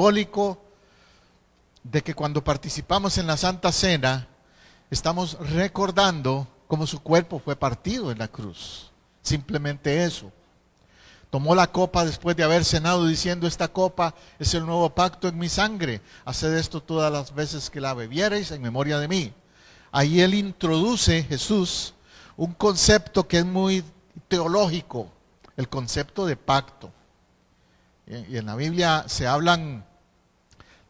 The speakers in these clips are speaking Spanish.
simbólico de que cuando participamos en la Santa Cena, estamos recordando cómo su cuerpo fue partido en la cruz. Simplemente eso. Tomó la copa después de haber cenado diciendo: esta copa es el nuevo pacto en mi sangre. Haced esto todas las veces que la bebiereis en memoria de mí. Ahí él introduce, Jesús, un concepto que es muy teológico, el concepto de pacto. Y en la Biblia se hablan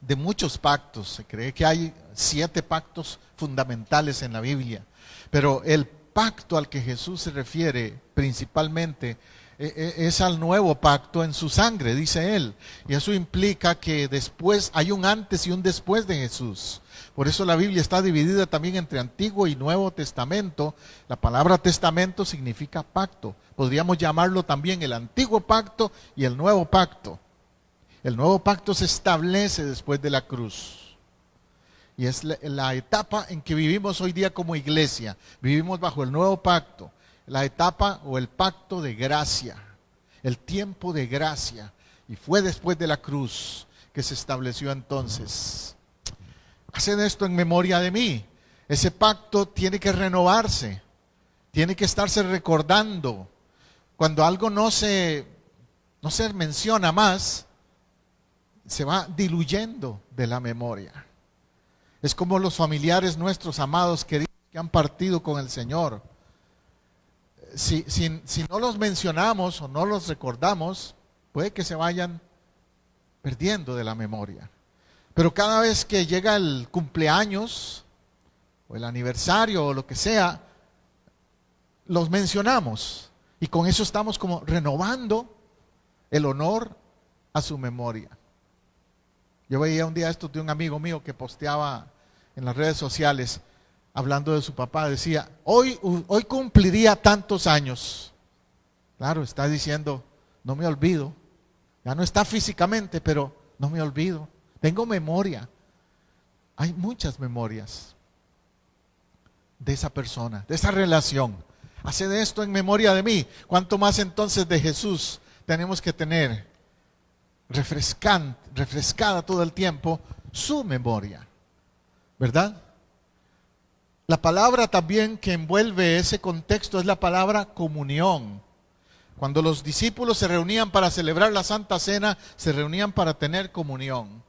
de muchos pactos. Se cree que hay 7 pactos fundamentales en la Biblia. Pero el pacto al que Jesús se refiere principalmente es al nuevo pacto en su sangre, dice él. Y eso implica que después hay un antes y un después de Jesús. Por eso la Biblia está dividida también entre Antiguo y Nuevo Testamento. La palabra testamento significa pacto. Podríamos llamarlo también el Antiguo Pacto y el Nuevo Pacto. El Nuevo Pacto se establece después de la cruz. Y es la etapa en que vivimos hoy día como iglesia. Vivimos bajo el Nuevo Pacto. La etapa o el pacto de gracia. El tiempo de gracia. Y fue después de la cruz que se estableció entonces. Haced esto en memoria de mí. Ese pacto tiene que renovarse. Tiene que estarse recordando. Cuando algo no se menciona más, se va diluyendo de la memoria. Es como los familiares nuestros amados queridos que han partido con el Señor. Si no los mencionamos o no los recordamos, puede que se vayan perdiendo de la memoria. Pero cada vez que llega el cumpleaños o el aniversario o lo que sea, los mencionamos. Y con eso estamos como renovando el honor a su memoria. Yo veía un día esto de un amigo mío que posteaba en las redes sociales hablando de su papá. Decía: hoy cumpliría tantos años. Claro, está diciendo: no me olvido. Ya no está físicamente, pero no me olvido. Tengo memoria. Hay muchas memorias de esa persona, de esa relación. Haced esto en memoria de mí. ¿Cuánto más entonces de Jesús tenemos que tener refrescada todo el tiempo su memoria? ¿Verdad? La palabra también que envuelve ese contexto es la palabra comunión. Cuando los discípulos se reunían para celebrar la Santa Cena, se reunían para tener comunión.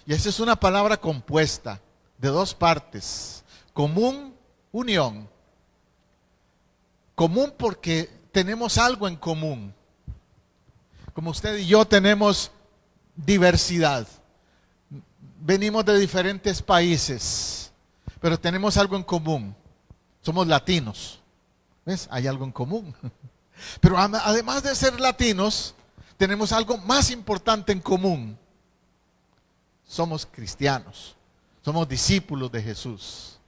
Y esa es una palabra compuesta de 2 partes. Común, unión. Común porque tenemos algo en común. Como usted y yo tenemos diversidad. Venimos de diferentes países, pero tenemos algo en común. Somos latinos. ¿Ves? Hay algo en común. Pero además de ser latinos, tenemos algo más importante en común. Somos cristianos. Somos discípulos de Jesús.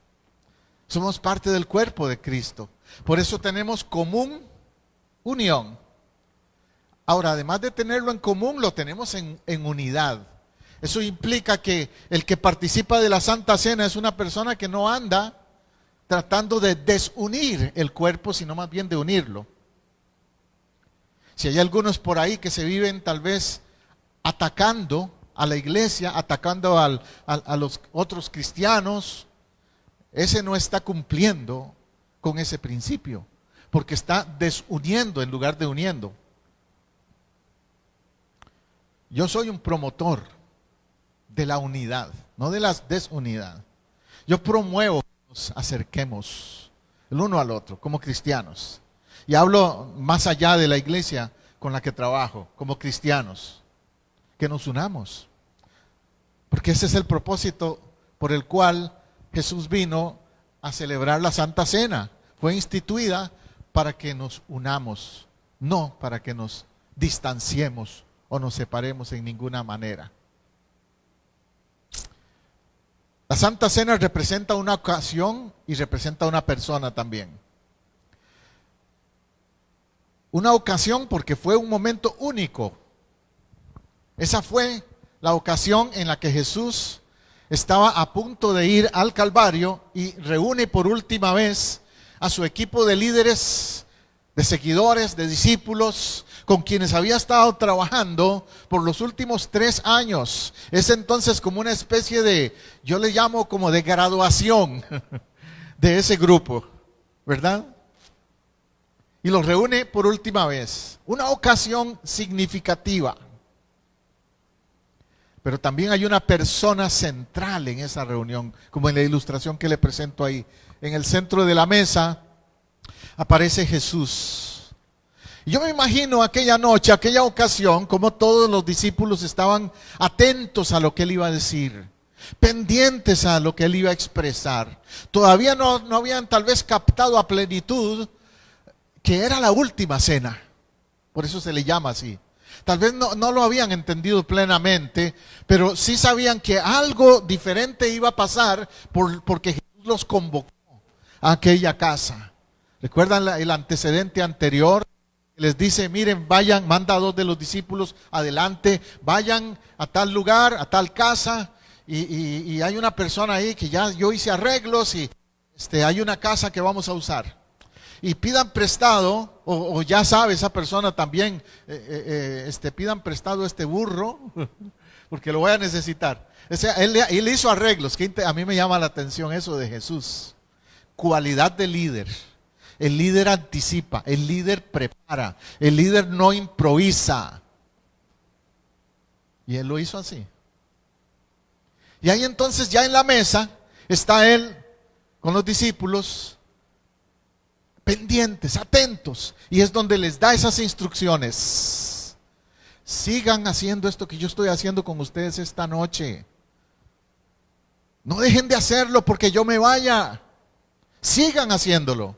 Somos parte del cuerpo de Cristo. Por eso tenemos común unión. Ahora, además de tenerlo en común, lo tenemos en unidad. Eso implica que el que participa de la Santa Cena es una persona que no anda tratando de desunir el cuerpo, sino más bien de unirlo. Si hay algunos por ahí que se viven tal vez atacando a la iglesia, atacando a los otros cristianos, ese no está cumpliendo con ese principio, porque está desuniendo en lugar de uniendo. Yo soy un promotor de la unidad, no de la desunidad. Yo promuevo que nos acerquemos el uno al otro como cristianos. Y hablo más allá de la iglesia con la que trabajo, como cristianos, que nos unamos. Porque ese es el propósito por el cual Jesús vino a celebrar la Santa Cena. Fue instituida para que nos unamos, no para que nos distanciemos o nos separemos en ninguna manera. La Santa Cena representa una ocasión y representa una persona también. Una ocasión porque fue un momento único. Esa fue la ocasión en la que Jesús estaba a punto de ir al Calvario y reúne por última vez a su equipo de líderes de seguidores, de discípulos, con quienes había estado trabajando por los últimos 3 años. Es entonces como una especie de, yo le llamo como de graduación de ese grupo, ¿verdad? Y los reúne por última vez. Una ocasión significativa. Pero también hay una persona central en esa reunión, como en la ilustración que le presento ahí. En el centro de la mesa aparece Jesús. Y yo me imagino aquella noche, aquella ocasión, como todos los discípulos estaban atentos a lo que él iba a decir, pendientes a lo que él iba a expresar. Todavía no habían tal vez captado a plenitud que era la última cena. Por eso se le llama así. Tal vez no lo habían entendido plenamente, pero sí sabían que algo diferente iba a pasar porque Jesús los convocó a aquella casa. ¿Recuerdan el antecedente anterior? Les dice, miren, vayan, manda a 2 de los discípulos adelante, vayan a tal lugar, a tal casa, y hay una persona ahí que ya yo hice arreglos y hay una casa que vamos a usar. Y pidan prestado, o ya sabe esa persona también, pidan prestado este burro, porque lo voy a necesitar. O sea, él hizo arreglos, que a mí me llama la atención eso de Jesús. Cualidad de líder. El líder anticipa, el líder prepara, el líder no improvisa. Y él lo hizo así. Y ahí entonces ya en la mesa está él con los discípulos, pendientes, atentos, y es donde les da esas instrucciones. Sigan haciendo esto que yo estoy haciendo con ustedes esta noche. No dejen de hacerlo porque yo me vaya. Sigan haciéndolo.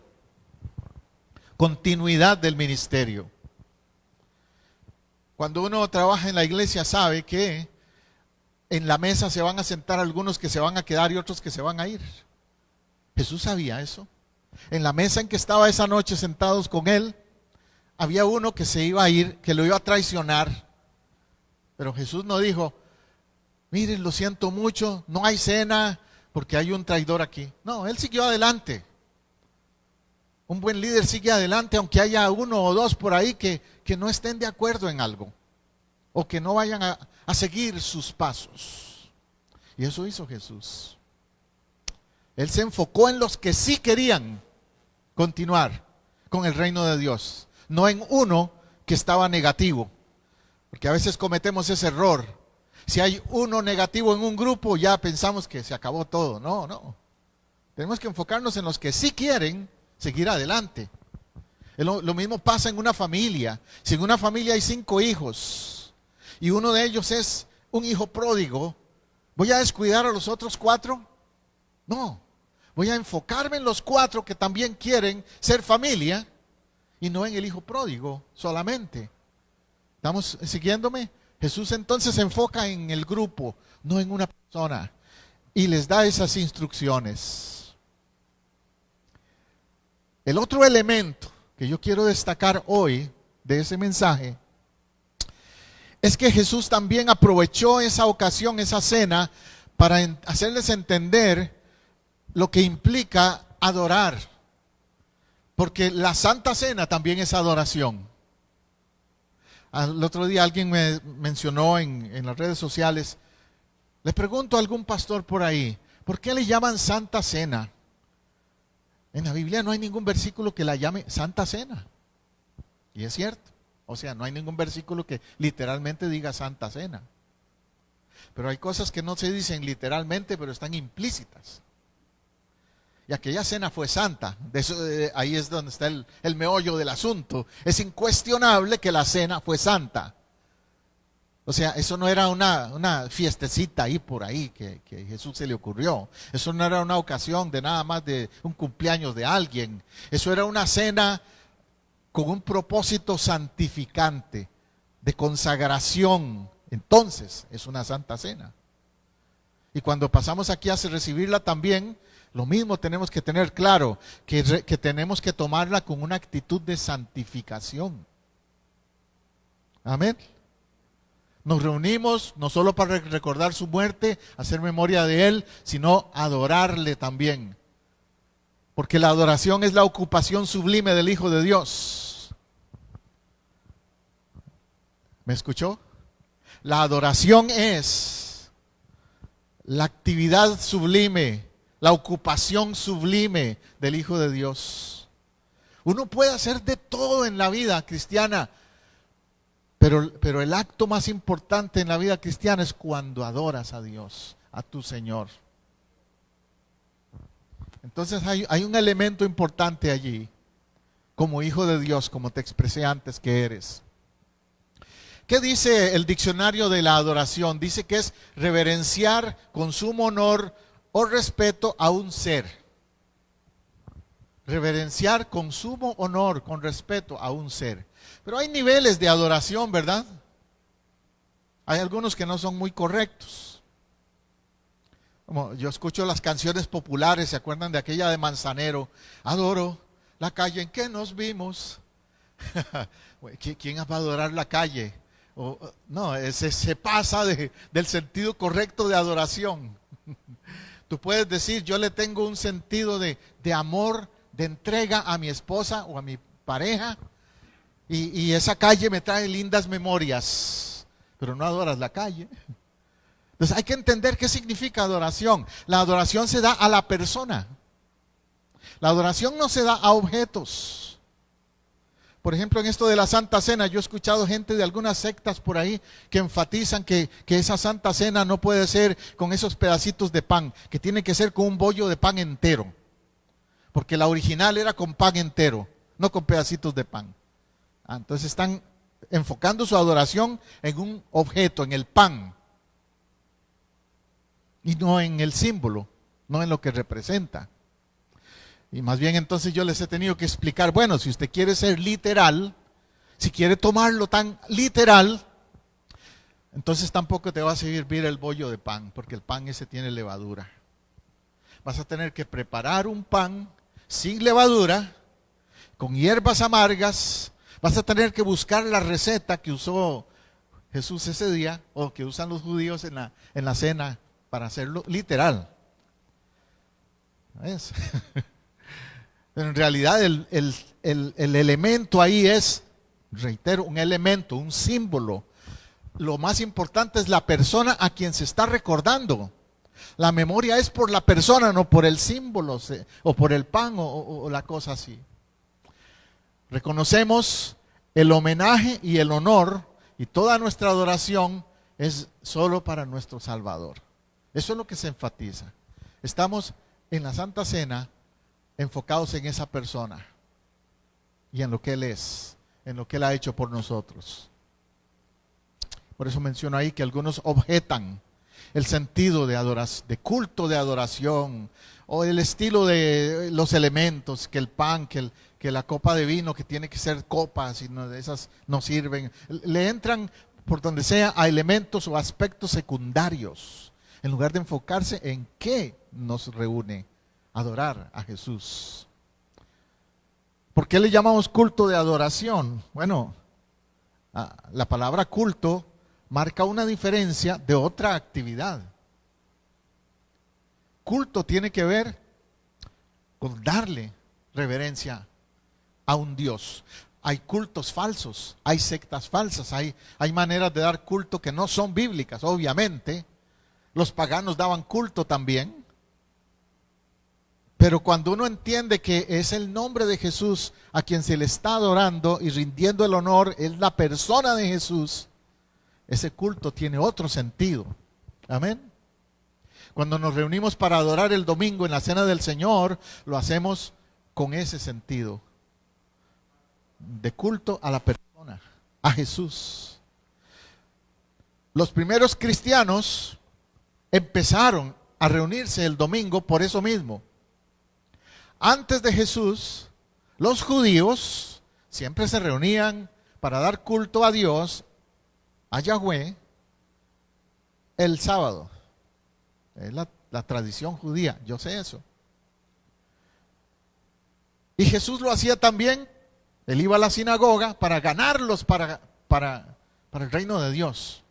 Continuidad del ministerio. Cuando uno trabaja en la iglesia sabe que en la mesa se van a sentar algunos que se van a quedar y otros que se van a ir. Jesús sabía eso. En la mesa en que estaba esa noche sentados con él, había uno que se iba a ir, que lo iba a traicionar. Pero Jesús no dijo, miren, lo siento mucho, no hay cena porque hay un traidor aquí. No, él siguió adelante. Un buen líder sigue adelante aunque haya 1 o 2 por ahí que no estén de acuerdo en algo o que no vayan a seguir sus pasos. Y eso hizo Jesús. Él se enfocó en los que sí querían continuar con el reino de Dios, no en uno que estaba negativo, porque a veces cometemos ese error. Si hay uno negativo en un grupo, ya pensamos que se acabó todo. No. Tenemos que enfocarnos en los que sí quieren seguir adelante. Lo mismo pasa en una familia. Si en una familia hay 5 hijos y uno de ellos es un hijo pródigo, ¿voy a descuidar a los otros 4? No, voy a enfocarme en los 4 que también quieren ser familia y no en el hijo pródigo solamente. ¿Estamos siguiéndome? Jesús entonces se enfoca en el grupo, no en una persona, y les da esas instrucciones. El otro elemento que yo quiero destacar hoy de ese mensaje es que Jesús también aprovechó esa ocasión, esa cena, para hacerles entender lo que implica adorar, porque la Santa Cena también es adoración. El otro día alguien me mencionó en las redes sociales, le pregunto a algún pastor por ahí, ¿por qué le llaman Santa Cena? En la Biblia no hay ningún versículo que la llame Santa Cena. Y es cierto, o sea, no hay ningún versículo que literalmente diga Santa Cena. Pero hay cosas que no se dicen literalmente, pero están implícitas. Y aquella cena fue santa. Ahí es donde está el meollo del asunto. Es incuestionable que la cena fue santa. O sea, eso no era una fiestecita ahí por ahí que Jesús se le ocurrió. Eso no era una ocasión de nada más de un cumpleaños de alguien. Eso era una cena con un propósito santificante, de consagración. Entonces, es una santa cena. Y cuando pasamos aquí a recibirla también, lo mismo tenemos que tener claro, que tenemos que tomarla con una actitud de santificación. Amén. Nos reunimos no solo para recordar su muerte, hacer memoria de Él, sino adorarle también. Porque la adoración es la ocupación sublime del Hijo de Dios. ¿Me escuchó? La adoración es la actividad sublime, la ocupación sublime del Hijo de Dios. Uno puede hacer de todo en la vida cristiana, pero el acto más importante en la vida cristiana es cuando adoras a Dios, a tu Señor. Entonces hay un elemento importante allí, como hijo de Dios, como te expresé antes que eres. ¿Qué dice el diccionario de la adoración? Dice que es reverenciar con sumo honor o respeto a un ser. Reverenciar con sumo honor, con respeto a un ser. Pero hay niveles de adoración, ¿verdad? Hay algunos que no son muy correctos. Como yo escucho las canciones populares, ¿se acuerdan de aquella de Manzanero? Adoro la calle en que nos vimos. ¿Quién va a adorar la calle? No, se pasa del sentido correcto de adoración. Tú puedes decir, yo le tengo un sentido de amor, de entrega a mi esposa o a mi pareja, y esa calle me trae lindas memorias, pero no adoras la calle. Entonces hay que entender qué significa adoración. La adoración se da a la persona. La adoración no se da a objetos. Por ejemplo, en esto de la Santa Cena, yo he escuchado gente de algunas sectas por ahí que enfatizan que esa Santa Cena no puede ser con esos pedacitos de pan, que tiene que ser con un bollo de pan entero. Porque la original era con pan entero, no con pedacitos de pan. Entonces están enfocando su adoración en un objeto, en el pan. Y no en el símbolo, no en lo que representa. Y más bien entonces yo les he tenido que explicar, bueno, si usted quiere ser literal, si quiere tomarlo tan literal, entonces tampoco te va a servir el bollo de pan, porque el pan ese tiene levadura. Vas a tener que preparar un pan sin levadura, con hierbas amargas. Vas a tener que buscar la receta que usó Jesús ese día, o que usan los judíos en la cena, para hacerlo literal. ¿Ves? Pero en realidad el elemento ahí es, reitero, un elemento, un símbolo. Lo más importante es la persona a quien se está recordando. La memoria es por la persona, no por el símbolo, o por el pan, o la cosa así. Reconocemos el homenaje y el honor, y toda nuestra adoración es solo para nuestro Salvador. Eso es lo que se enfatiza. Estamos en la Santa Cena enfocados en esa persona y en lo que Él es, en lo que Él ha hecho por nosotros. Por eso menciono ahí que algunos objetan el sentido de culto de adoración, o el estilo de los elementos, que el pan, que la copa de vino, que tiene que ser copas, y no, de esas no sirven. Le entran por donde sea a elementos o aspectos secundarios, en lugar de enfocarse en qué nos reúne: adorar a Jesús. ¿Por qué le llamamos culto de adoración? Bueno, la palabra culto marca una diferencia de otra actividad. Culto tiene que ver con darle reverencia a un Dios. Hay cultos falsos, hay sectas falsas, hay maneras de dar culto que no son bíblicas, obviamente. Los paganos daban culto también. Pero cuando uno entiende que es el nombre de Jesús a quien se le está adorando y rindiendo el honor, es la persona de Jesús, ese culto tiene otro sentido. Amén. Cuando nos reunimos para adorar el domingo en la cena del Señor, lo hacemos con ese sentido de culto a la persona, a Jesús. Los primeros cristianos empezaron a reunirse el domingo por eso mismo. Antes de Jesús, los judíos siempre se reunían para dar culto a Dios, a Yahweh, el sábado. Es la tradición judía, yo sé eso. Y Jesús lo hacía también. Él iba a la sinagoga para ganarlos para el reino de Dios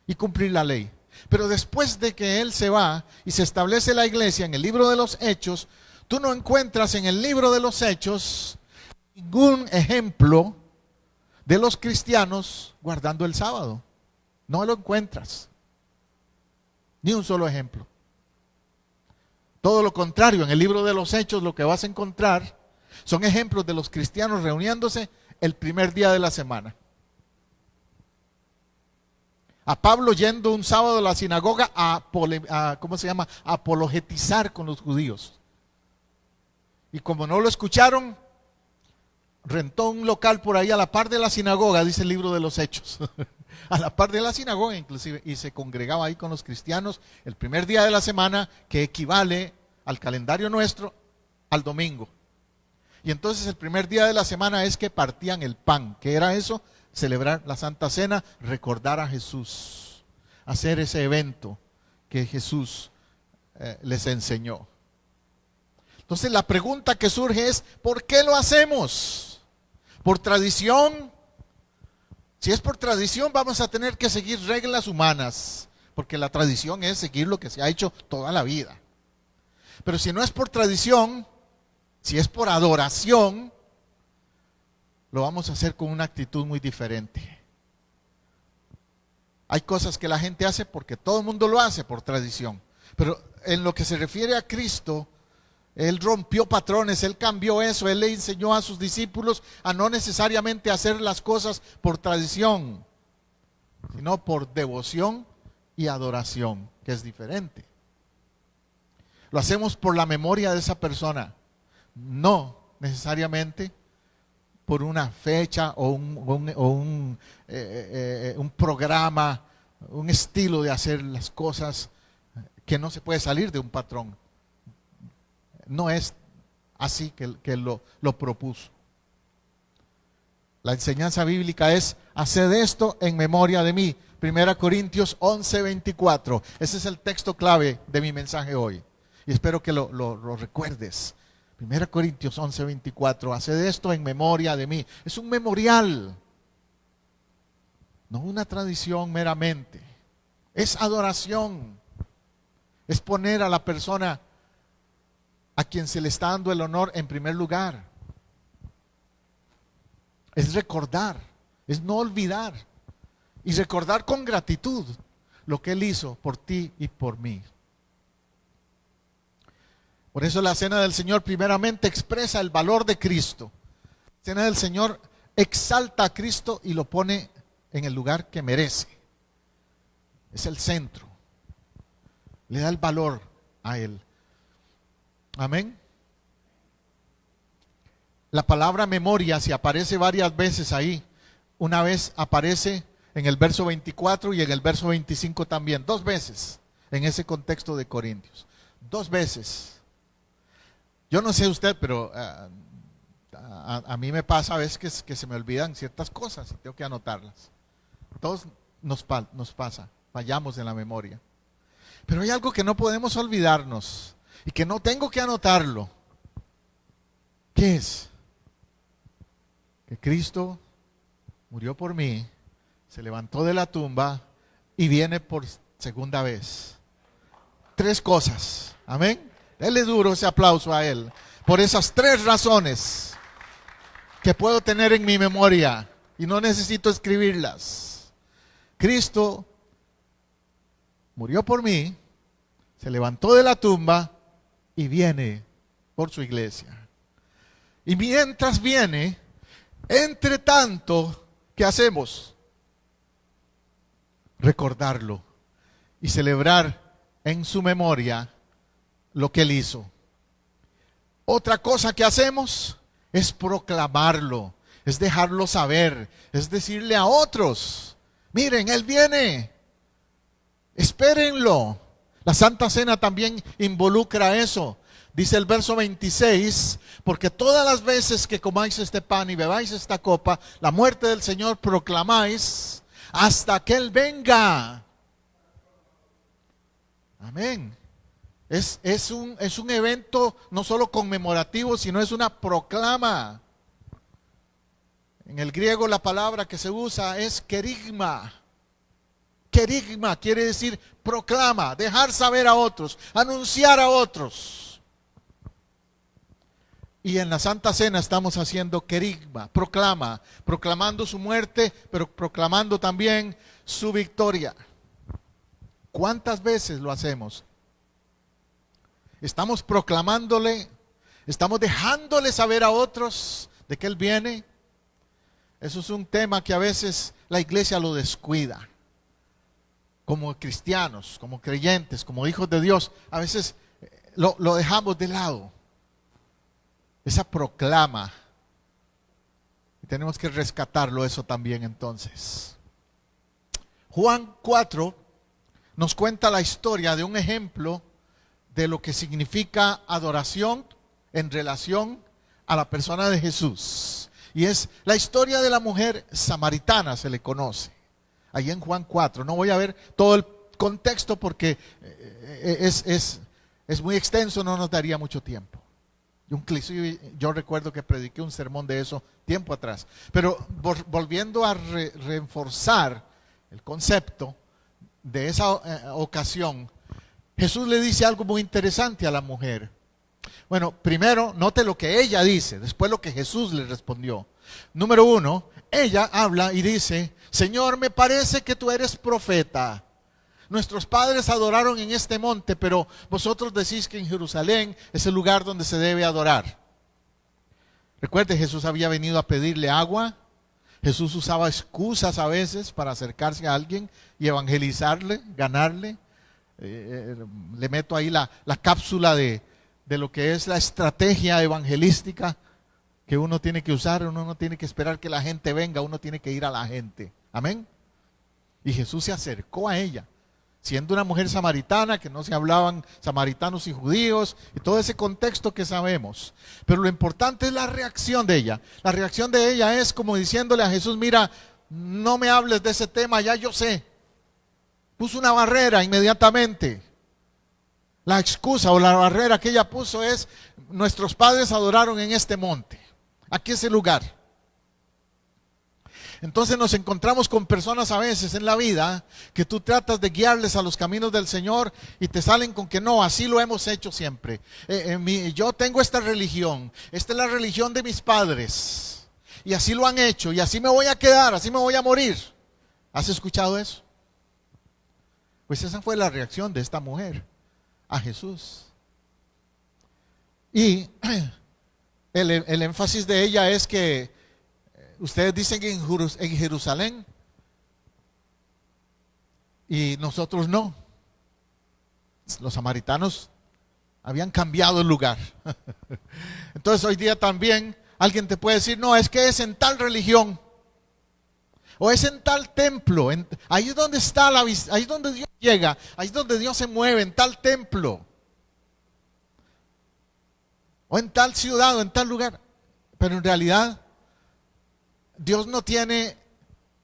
y cumplir la ley. Pero después de que Él se va y se establece la iglesia en el libro de los Hechos, tú no encuentras en el libro de los Hechos ningún ejemplo de los cristianos guardando el sábado. No lo encuentras. Ni un solo ejemplo. Todo lo contrario, en el libro de los Hechos lo que vas a encontrar son ejemplos de los cristianos reuniéndose el primer día de la semana. A Pablo yendo un sábado a la sinagoga a apologetizar con los judíos. Y como no lo escucharon, rentó un local por ahí a la par de la sinagoga, dice el libro de los Hechos. A la par de la sinagoga inclusive, y se congregaba ahí con los cristianos el primer día de la semana, que equivale al calendario nuestro al domingo. Y entonces el primer día de la semana es que partían el pan. ¿Qué era eso? Celebrar la Santa Cena, recordar a Jesús, hacer ese evento que Jesús les enseñó. Entonces la pregunta que surge es, ¿por qué lo hacemos? ¿Por tradición? Si es por tradición, vamos a tener que seguir reglas humanas, porque la tradición es seguir lo que se ha hecho toda la vida. Pero si no es por tradición, si es por adoración, lo vamos a hacer con una actitud muy diferente. Hay cosas que la gente hace porque todo el mundo lo hace por tradición, pero en lo que se refiere a Cristo, Él rompió patrones, Él cambió eso, Él le enseñó a sus discípulos a no necesariamente hacer las cosas por tradición, sino por devoción y adoración, que es diferente. Lo hacemos por la memoria de esa persona, no necesariamente por una fecha o un programa, un estilo de hacer las cosas que no se puede salir de un patrón. No es así que lo propuso. La enseñanza bíblica es: haced esto en memoria de mí. 1 Corintios 11:24. Ese es el texto clave de mi mensaje hoy. Y espero que lo recuerdes. 1 Corintios 11:24. Haced esto en memoria de mí. Es un memorial. No una tradición meramente. Es adoración. Es poner a la persona a quien se le está dando el honor en primer lugar. Es recordar, es no olvidar y recordar con gratitud lo que Él hizo por ti y por mí. Por eso la cena del Señor primeramente expresa el valor de Cristo. La cena del Señor exalta a Cristo y lo pone en el lugar que merece. Es el centro. Le da el valor a Él. Amén. La palabra memoria, si aparece varias veces ahí, una vez aparece en el verso 24 y en el verso 25 también, 2 veces en ese contexto de Corintios, 2 veces. Yo no sé usted, pero a mí me pasa a veces que se me olvidan ciertas cosas y tengo que anotarlas. Todos nos pasa, fallamos en la memoria. Pero hay algo que no podemos olvidarnos y que no tengo que anotarlo. ¿Qué es? Que Cristo murió por mí, se levantó de la tumba y viene por segunda vez. 3 cosas. Amén. Dele duro ese aplauso a Él por esas 3 razones que puedo tener en mi memoria y no necesito escribirlas. Cristo murió por mí, se levantó de la tumba y viene por su iglesia. Y mientras viene, entre tanto, ¿qué hacemos? Recordarlo y celebrar en su memoria lo que Él hizo. Otra cosa que hacemos es proclamarlo, es dejarlo saber, es decirle a otros: miren, Él viene, espérenlo. La Santa Cena también involucra eso. Dice el verso 26, porque todas las veces que comáis este pan y bebáis esta copa, la muerte del Señor proclamáis hasta que Él venga. Amén. Es un evento no solo conmemorativo, sino es una proclama. En el griego la palabra que se usa es kerigma. Kerigma quiere decir proclama, dejar saber a otros, anunciar a otros. Y en la Santa Cena estamos haciendo querigma, proclamando su muerte, pero proclamando también su victoria. ¿Cuántas veces lo hacemos? Estamos proclamándole, estamos dejándole saber a otros de que Él viene. Eso es un tema que a veces la iglesia lo descuida. Como cristianos, como creyentes, como hijos de Dios, a veces lo dejamos de lado. Esa proclama. Y tenemos que rescatarlo eso también entonces. Juan 4 nos cuenta la historia de un ejemplo de lo que significa adoración en relación a la persona de Jesús. Y es la historia de la mujer samaritana, se le conoce. Ahí en Juan 4. No voy a ver todo el contexto porque es muy extenso, no nos daría mucho tiempo. Yo recuerdo que prediqué un sermón de eso tiempo atrás. Pero volviendo a reforzar el concepto de esa ocasión, Jesús le dice algo muy interesante a la mujer. Bueno, primero note lo que ella dice, después lo que Jesús le respondió. Número 1, ella habla y dice: Señor, me parece que tú eres profeta. Nuestros padres adoraron en este monte, pero vosotros decís que en Jerusalén es el lugar donde se debe adorar. Recuerde, Jesús había venido a pedirle agua. Jesús usaba excusas a veces para acercarse a alguien y evangelizarle, ganarle. Le meto ahí la cápsula de lo que es la estrategia evangelística que uno tiene que usar. Uno no tiene que esperar que la gente venga, uno tiene que ir a la gente. Amén. Y Jesús se acercó a ella, siendo una mujer samaritana, que no se hablaban samaritanos y judíos, y todo ese contexto que sabemos. Pero lo importante es la reacción de ella. La reacción de ella es como diciéndole a Jesús: mira, no me hables de ese tema, ya yo sé. Puso una barrera inmediatamente. La excusa o la barrera que ella puso es: nuestros padres adoraron en este monte. Aquí es el lugar. Entonces nos encontramos con personas a veces en la vida que tú tratas de guiarles a los caminos del Señor y te salen con que no, así lo hemos hecho siempre. Yo tengo esta religión, esta es la religión de mis padres y así lo han hecho y así me voy a quedar, así me voy a morir. ¿Has escuchado eso? Pues esa fue la reacción de esta mujer a Jesús. Y el énfasis de ella es que ustedes dicen que en Jerusalén y nosotros no. Los samaritanos habían cambiado el lugar. Entonces hoy día también alguien te puede decir: no, es que es en tal religión o es en tal templo. Ahí es donde está ahí es donde Dios llega, ahí es donde Dios se mueve, en tal templo o en tal ciudad o en tal lugar. Pero en realidad Dios no tiene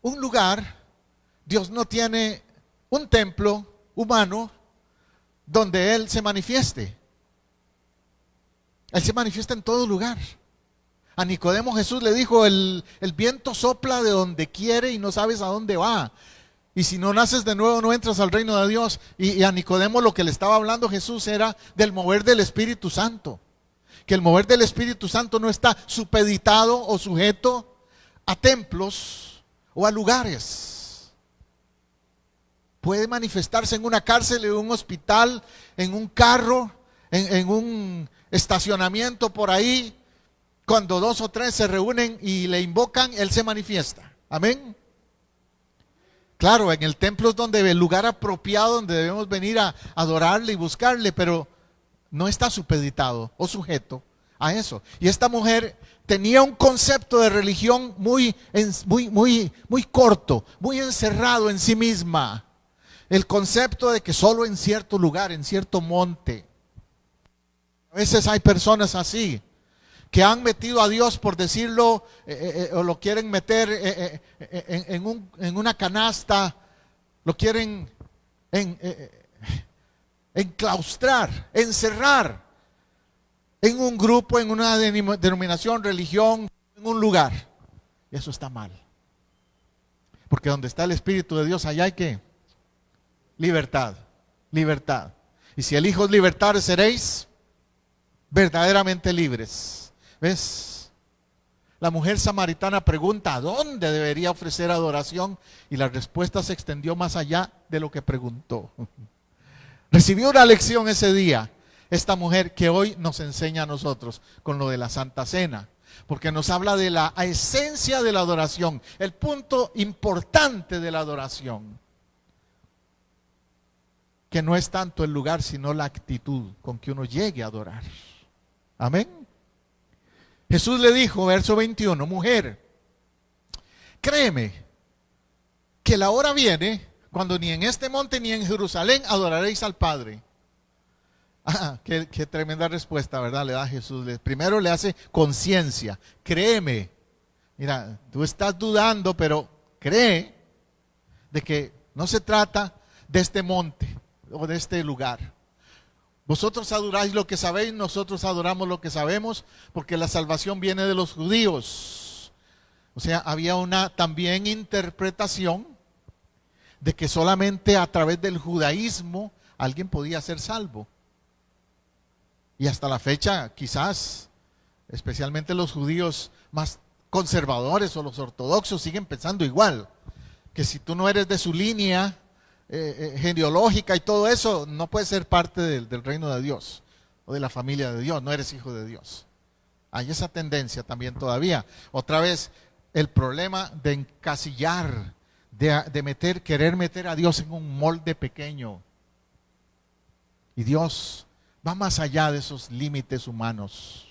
un lugar, Dios no tiene un templo humano donde Él se manifieste. Él se manifiesta en todo lugar. A Nicodemo Jesús le dijo: el viento sopla de donde quiere y no sabes a dónde va. Y si no naces de nuevo no entras al reino de Dios. Y a Nicodemo lo que le estaba hablando Jesús era del mover del Espíritu Santo. Que el mover del Espíritu Santo no está supeditado o sujeto a templos o a lugares. Puede manifestarse en una cárcel, en un hospital, en un carro, en un estacionamiento por ahí. Cuando 2 o 3 se reúnen y le invocan, Él se manifiesta. Amén. Claro, en el templo es el lugar apropiado donde debemos venir a adorarle y buscarle, pero no está supeditado o sujeto a eso. Y esta mujer tenía un concepto de religión muy corto, muy encerrado en sí misma. El concepto de que solo en cierto lugar, en cierto monte. A veces hay personas así, que han metido a Dios, por decirlo, o lo quieren meter en una canasta, lo quieren enclaustrar, encerrar en un grupo, en una denominación, religión, en un lugar. Y eso está mal. Porque donde está el Espíritu de Dios, allá hay que libertad, libertad. Y si el Hijo os libertare, seréis verdaderamente libres. ¿Ves? La mujer samaritana pregunta, ¿a dónde debería ofrecer adoración? Y la respuesta se extendió más allá de lo que preguntó. Recibió una lección ese día, esta mujer que hoy nos enseña a nosotros con lo de la Santa Cena, porque nos habla de la esencia de la adoración, el punto importante de la adoración, que no es tanto el lugar, sino la actitud con que uno llegue a adorar. Amén. Jesús le dijo, verso 21, mujer, créeme que la hora viene cuando ni en este monte ni en Jerusalén adoraréis al Padre. Qué tremenda respuesta, ¿verdad? Le da Jesús. Primero le hace conciencia. Créeme. Mira, tú estás dudando, pero cree de que no se trata de este monte o de este lugar. Vosotros adoráis lo que sabéis, nosotros adoramos lo que sabemos, porque la salvación viene de los judíos. O sea, había una también interpretación de que solamente a través del judaísmo alguien podía ser salvo. Y hasta la fecha, quizás, especialmente los judíos más conservadores o los ortodoxos siguen pensando igual, que si tú no eres de su línea genealógica y todo eso, no puedes ser parte del reino de Dios o de la familia de Dios, no eres hijo de Dios. Hay esa tendencia también todavía. Otra vez, el problema de encasillar, de querer meter a Dios en un molde pequeño. Y Dios va más allá de esos límites humanos.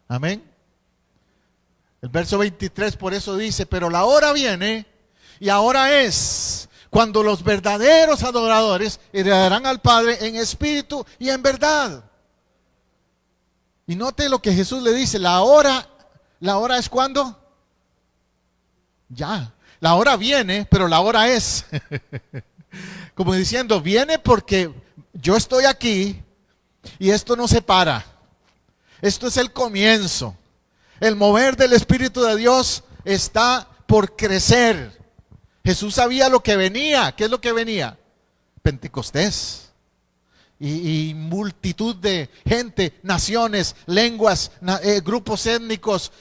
Amén. El verso 23 por eso dice, pero la hora viene y ahora es cuando los verdaderos adoradores heredarán al Padre en espíritu y en verdad. Y note lo que Jesús le dice, la hora es cuando. Ya, la hora viene, pero la hora es. Como diciendo, viene porque yo estoy aquí y esto no se para. Esto es el comienzo. El mover del Espíritu de Dios está por crecer. Jesús sabía lo que venía. ¿Qué es lo que venía? Pentecostés. Y multitud de gente, naciones, lenguas, grupos étnicos,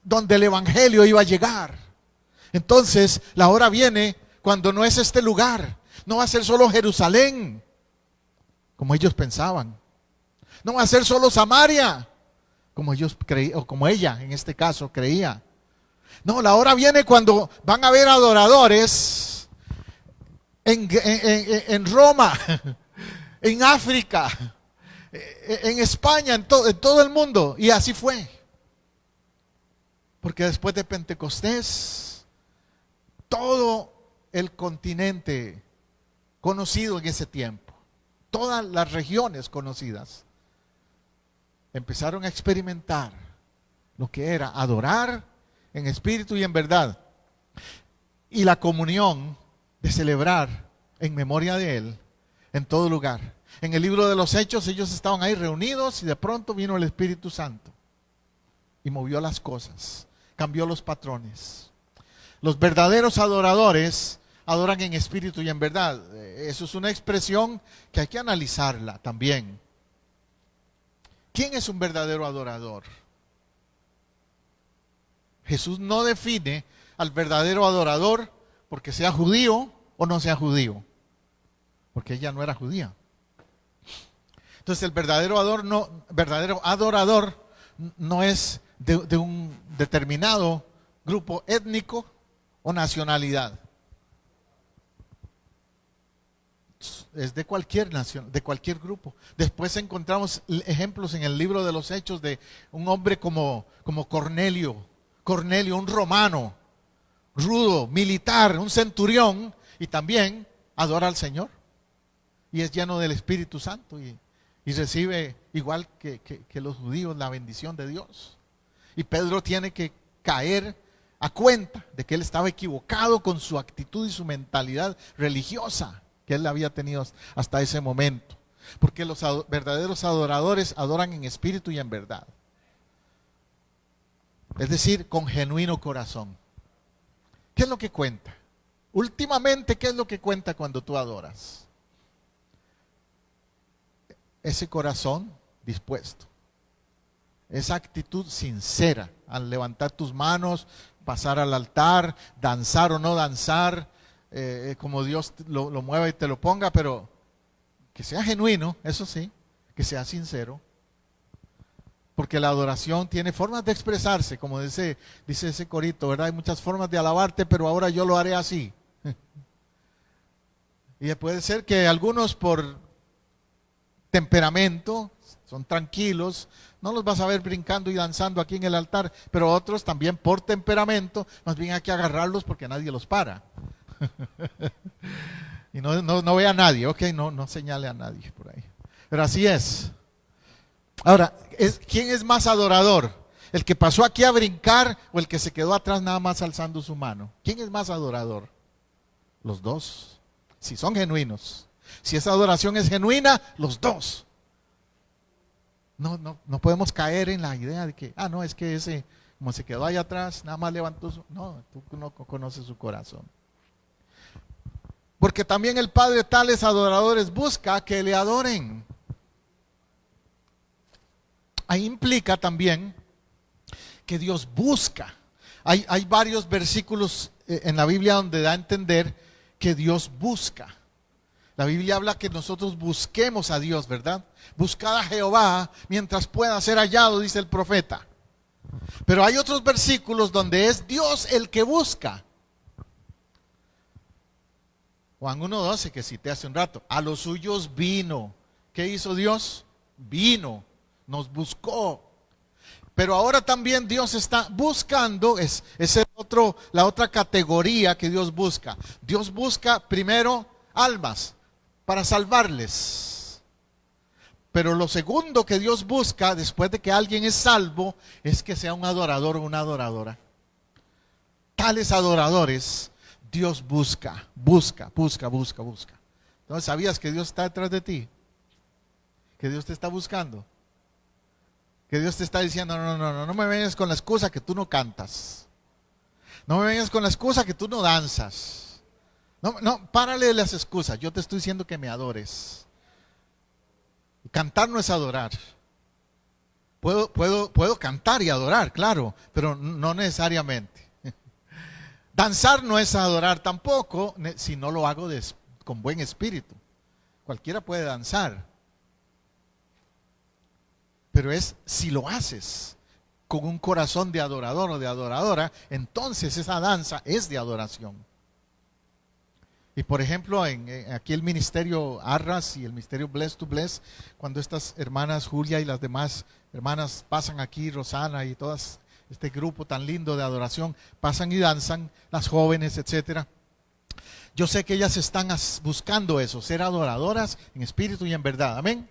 donde el Evangelio iba a llegar. Entonces, la hora viene cuando no es este lugar. No va a ser solo Jerusalén, como ellos pensaban. No va a ser solo Samaria, como ellos creían, o como ella en este caso creía. No, la hora viene cuando van a haber adoradores en Roma, en África, en España, en todo el mundo. Y así fue. Porque después de Pentecostés, todo el continente conocido en ese tiempo, todas las regiones conocidas, empezaron a experimentar lo que era adorar en espíritu y en verdad, y la comunión de celebrar en memoria de Él en todo lugar. En el libro de los Hechos ellos estaban ahí reunidos y de pronto vino el Espíritu Santo y movió las cosas, cambió los patrones. Los verdaderos adoradores adoran en espíritu y en verdad. Eso es una expresión que hay que analizarla también. ¿Quién es un verdadero adorador? Jesús no define al verdadero adorador porque sea judío o no sea judío, porque ella no era judía. Entonces el verdadero adorador no es de un determinado grupo étnico o nacionalidad. Es de cualquier nación, de cualquier grupo. Después encontramos ejemplos en el libro de los Hechos de un hombre como Cornelio, un romano, rudo, militar, un centurión, y también adora al Señor. Y es lleno del Espíritu Santo y recibe, igual que los judíos, la bendición de Dios. Y Pedro tiene que caer a cuenta de que él estaba equivocado con su actitud y su mentalidad religiosa que él había tenido hasta ese momento. Porque los verdaderos adoradores adoran en espíritu y en verdad. Es decir, con genuino corazón. ¿Qué es lo que cuenta? Últimamente, ¿qué es lo que cuenta cuando tú adoras? Ese corazón dispuesto. esa actitud sincera al levantar tus manos, pasar al altar, danzar o no danzar, como Dios lo mueva y te lo ponga, pero que sea genuino, eso sí, que sea sincero. Porque la adoración tiene formas de expresarse, como dice ese corito, ¿verdad? Hay muchas formas de alabarte, pero ahora yo lo haré así. Y puede ser que algunos por temperamento son tranquilos, no los vas a ver brincando y danzando aquí en el altar, pero otros también por temperamento, más bien hay que agarrarlos porque nadie los para. Y no ve a nadie, ok, no señale a nadie por ahí. Pero así es. Ahora, ¿quién es más adorador? ¿El que pasó aquí a brincar o el que se quedó atrás nada más alzando su mano? ¿Quién es más adorador? Los dos, si son genuinos. Si esa adoración es genuina, los dos. No podemos caer en la idea de que, no, es que ese, como se quedó allá atrás, nada más levantó su... No, tú no conoces su corazón. Porque también el Padre tales adoradores busca que le adoren. Ahí implica también que Dios busca. Hay varios versículos en la Biblia donde da a entender que Dios busca. La Biblia habla que nosotros busquemos a Dios, ¿verdad? Buscad a Jehová mientras pueda ser hallado, dice el profeta. Pero hay otros versículos donde es Dios el que busca. Juan 1:12, que cité hace un rato. A los suyos vino. ¿Qué hizo Dios? Vino, nos buscó. Pero ahora también Dios está buscando, es la otra categoría que Dios busca. Dios busca primero almas para salvarles. Pero lo segundo que Dios busca después de que alguien es salvo es que sea un adorador o una adoradora. Tales adoradores Dios busca. Entonces, ¿sabías que Dios está detrás de ti? Que Dios te está buscando. Que Dios te está diciendo, no me vengas con la excusa que tú no cantas. No me vengas con la excusa que tú no danzas. Párale de las excusas. Yo te estoy diciendo que me adores. Cantar no es adorar. Puedo cantar y adorar, claro, pero no necesariamente. Danzar no es adorar tampoco, si no lo hago con buen espíritu. Cualquiera puede danzar. Pero es si lo haces con un corazón de adorador o de adoradora, entonces esa danza es de adoración. Y por ejemplo, aquí el ministerio Arras y el ministerio Bless to Bless, cuando estas hermanas Julia y las demás hermanas pasan aquí, Rosana y todas este grupo tan lindo de adoración, pasan y danzan, las jóvenes, etcétera. Yo sé que ellas están buscando eso, ser adoradoras en espíritu y en verdad. Amén.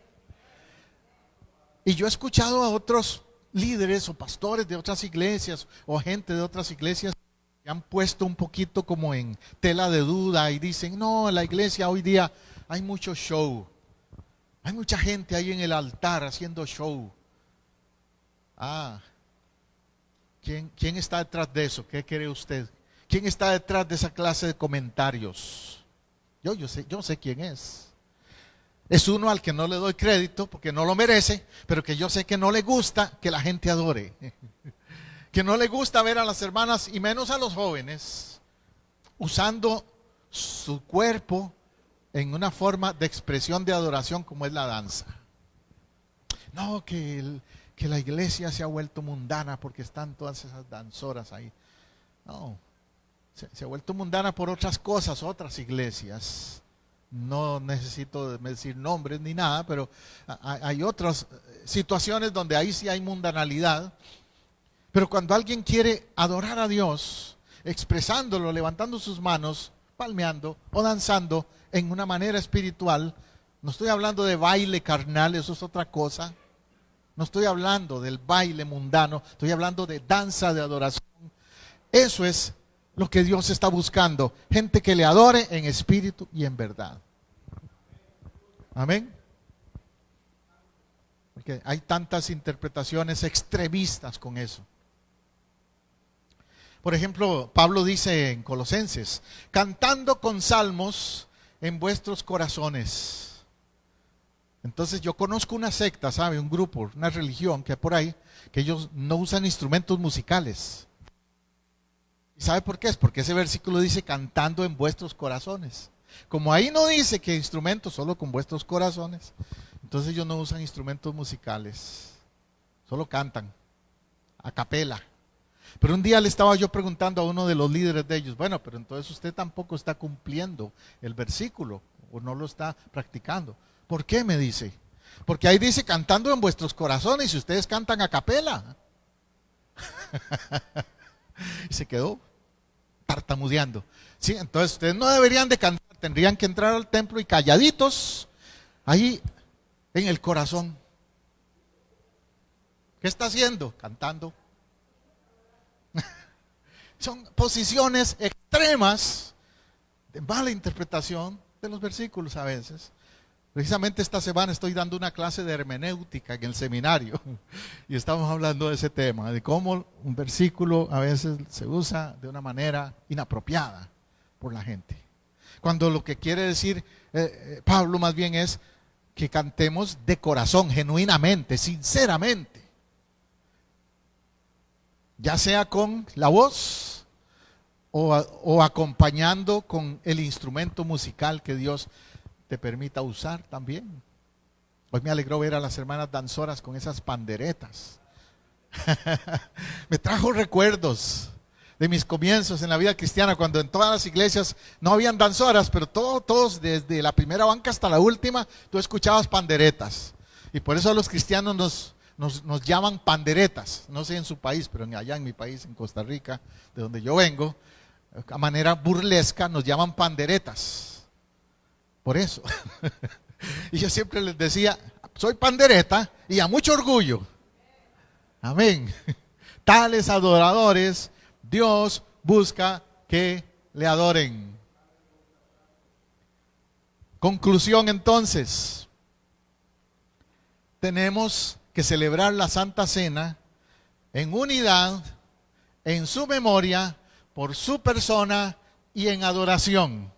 Y yo he escuchado a otros líderes o pastores de otras iglesias o gente de otras iglesias que han puesto un poquito como en tela de duda y dicen, no, en la iglesia hoy día hay mucho show. Hay mucha gente ahí en el altar haciendo show. ¿Quién está detrás de eso? ¿Qué cree usted? ¿Quién está detrás de esa clase de comentarios? Yo sé quién es. Es uno al que no le doy crédito porque no lo merece, pero que yo sé que no le gusta que la gente adore. Que no le gusta ver a las hermanas y menos a los jóvenes usando su cuerpo en una forma de expresión de adoración como es la danza. No, que la iglesia se ha vuelto mundana porque están todas esas danzoras ahí. No, se ha vuelto mundana por otras cosas, otras iglesias. No necesito decir nombres ni nada, pero hay otras situaciones donde ahí sí hay mundanalidad. Pero cuando alguien quiere adorar a Dios, expresándolo, levantando sus manos, palmeando o danzando en una manera espiritual, no estoy hablando de baile carnal, eso es otra cosa. No estoy hablando del baile mundano, estoy hablando de danza de adoración. Eso es lo que Dios está buscando, gente que le adore en espíritu y en verdad. Amén. Porque hay tantas interpretaciones extremistas con eso. Por ejemplo, Pablo dice en Colosenses, cantando con salmos en vuestros corazones. Entonces yo conozco una secta, ¿sabe? Un grupo, una religión que hay por ahí, que ellos no usan instrumentos musicales. ¿Y sabe por qué? Es porque ese versículo dice cantando en vuestros corazones. Como ahí no dice que instrumentos, solo con vuestros corazones, entonces ellos no usan instrumentos musicales, solo cantan, a capela. Pero un día le estaba yo preguntando a uno de los líderes de ellos, bueno, pero entonces usted tampoco está cumpliendo el versículo, o no lo está practicando. ¿Por qué? Me dice. Porque ahí dice cantando en vuestros corazones y ustedes cantan a capela. Y se quedó tartamudeando. Sí, entonces ustedes no deberían de cantar, tendrían que entrar al templo y calladitos, ahí en el corazón. ¿Qué está haciendo? Cantando. Son posiciones extremas de mala interpretación de los versículos a veces. Precisamente esta semana estoy dando una clase de hermenéutica en el seminario y estamos hablando de ese tema, de cómo un versículo a veces se usa de una manera inapropiada por la gente. Cuando lo que quiere decir Pablo más bien es que cantemos de corazón, genuinamente, sinceramente. Ya sea con la voz o acompañando con el instrumento musical que Dios te permita usar también. Hoy me alegró ver a las hermanas danzoras con esas panderetas. Me trajo recuerdos de mis comienzos en la vida cristiana, cuando en todas las iglesias no habían danzoras, pero todos, desde la primera banca hasta la última, tú escuchabas panderetas. Y por eso a los cristianos nos llaman panderetas. No sé en su país, pero allá en mi país, en Costa Rica, de donde yo vengo, a manera burlesca nos llaman panderetas. Por eso. Y yo siempre les decía, soy pandereta y a mucho orgullo. Amén. Tales adoradores, Dios busca que le adoren. Conclusión entonces. Tenemos que celebrar la Santa Cena en unidad, en su memoria, por su persona y en adoración.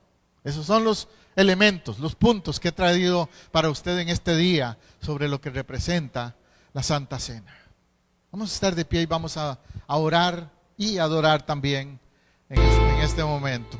Esos son los elementos, los puntos que he traído para usted en este día sobre lo que representa la Santa Cena. Vamos a estar de pie y vamos a orar y adorar también en este momento.